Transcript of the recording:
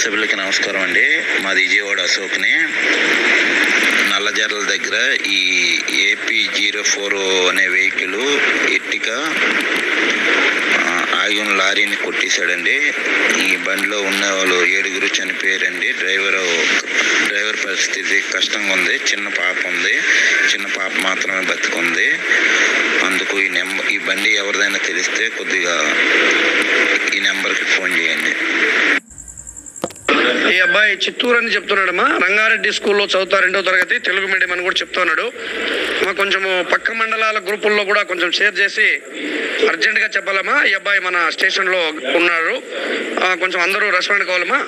సభ్యులకి నమస్కారం అండి. మాది విజయవాడ అశోక్ని. నల్లజర్ల దగ్గర ఈ AP04 అనే వెహికల్ ఎట్టిగా ఆగి ఉన్న లారీని కొట్టేశాడండి. ఈ బండిలో ఉన్న వాళ్ళు 7 చనిపోయారండి. డ్రైవర్ పరిస్థితి కష్టంగా ఉంది. చిన్న పాప మాత్రమే బతికుంది. అందుకు ఈ బండి ఎవరిదైనా తెలిస్తే కొద్దిగా ఈ నెంబర్కి ఫోన్ చేయండి. ఈ అబ్బాయి చిత్తూరు అని చెప్తున్నాడమ్మా. రంగారెడ్డి స్కూల్లో చదువుతా 2వ తరగతి, తెలుగు మీడియం అని కూడా చెప్తున్నాడు. కొంచెము పక్క మండలాల గ్రూపుల్లో కూడా కొంచెం షేర్ చేసి అర్జెంటుగా చెప్పాలమ్మా. ఈ అబ్బాయి మన స్టేషన్లో ఉన్నాడు. కొంచెం అందరూ రెస్పాండ్ కావాలమ్మా.